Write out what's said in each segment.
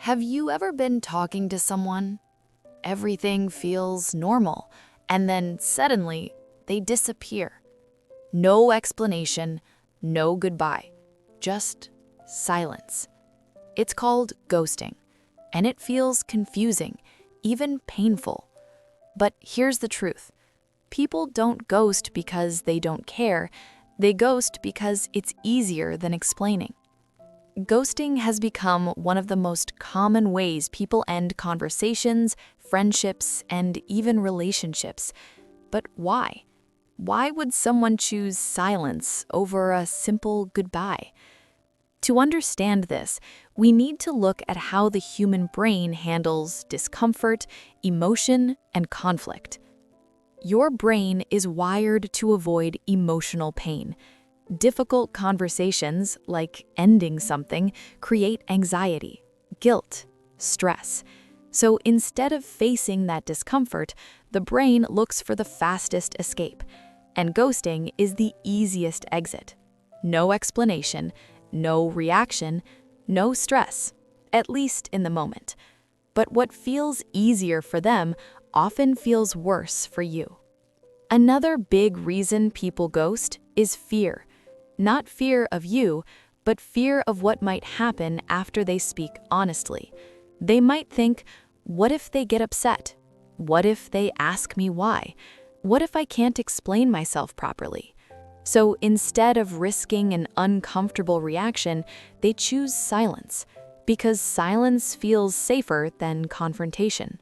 Have you ever been talking to someone? Everything feels normal, and then suddenly they disappear. No explanation, no goodbye, just silence. It's called ghosting, and it feels confusing, even painful. But here's the truth. People don't ghost because they don't care. They ghost because it's easier than explaining. Ghosting has become one of the most common ways people end conversations, friendships, and even relationships. But why? Why would someone choose silence over a simple goodbye? To understand this, we need to look at how the human brain handles discomfort, emotion, and conflict. Your brain is wired to avoid emotional pain. Difficult conversations, like ending something, create anxiety, guilt, stress. So instead of facing that discomfort, the brain looks for the fastest escape. And ghosting is the easiest exit. No explanation, no reaction, no stress, at least in the moment. But what feels easier for them often feels worse for you. Another big reason people ghost is fear. Not fear of you, but fear of what might happen after they speak honestly. They might think, what if they get upset? What if they ask me why? What if I can't explain myself properly? So instead of risking an uncomfortable reaction, they choose silence, because silence feels safer than confrontation.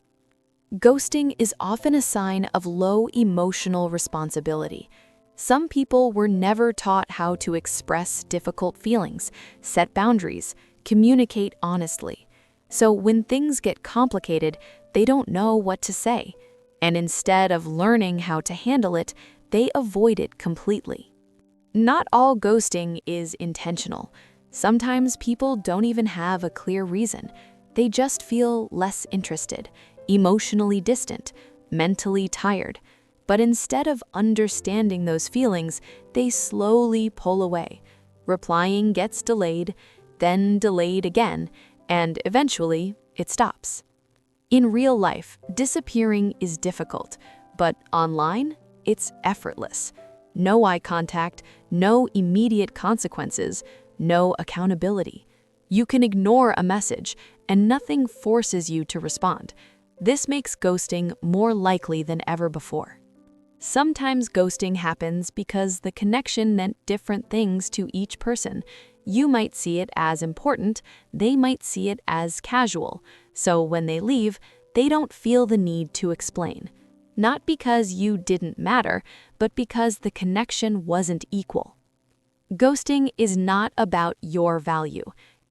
Ghosting is often a sign of low emotional responsibility. Some people were never taught how to express difficult feelings, set boundaries, communicate honestly. So when things get complicated, they don't know what to say. And instead of learning how to handle it, they avoid it completely. Not all ghosting is intentional. Sometimes people don't even have a clear reason. They just feel less interested, emotionally distant, mentally tired. But instead of understanding those feelings, they slowly pull away. Replying gets delayed, then delayed again, and eventually it stops. In real life, disappearing is difficult, but online, it's effortless. No eye contact, no immediate consequences, no accountability. You can ignore a message, and nothing forces you to respond. This makes ghosting more likely than ever before. Sometimes ghosting happens because the connection meant different things to each person. You might see it as important, they might see it as casual. So when they leave, they don't feel the need to explain. Not because you didn't matter, but because the connection wasn't equal. Ghosting is not about your value.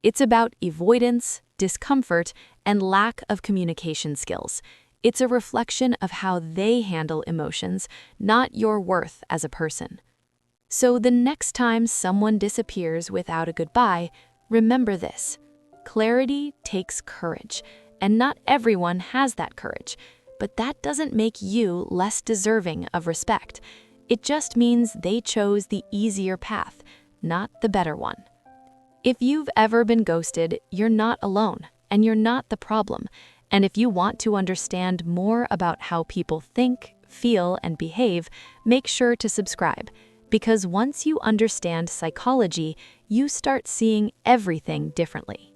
It's about avoidance, discomfort, and lack of communication skills. It's a reflection of how they handle emotions, not your worth as a person. So the next time someone disappears without a goodbye, remember this. Clarity takes courage, and not everyone has that courage. But that doesn't make you less deserving of respect. It just means they chose the easier path, not the better one. If you've ever been ghosted, you're not alone, and you're not the problem. And if you want to understand more about how people think, feel, and behave, make sure to subscribe. Because once you understand psychology, you start seeing everything differently.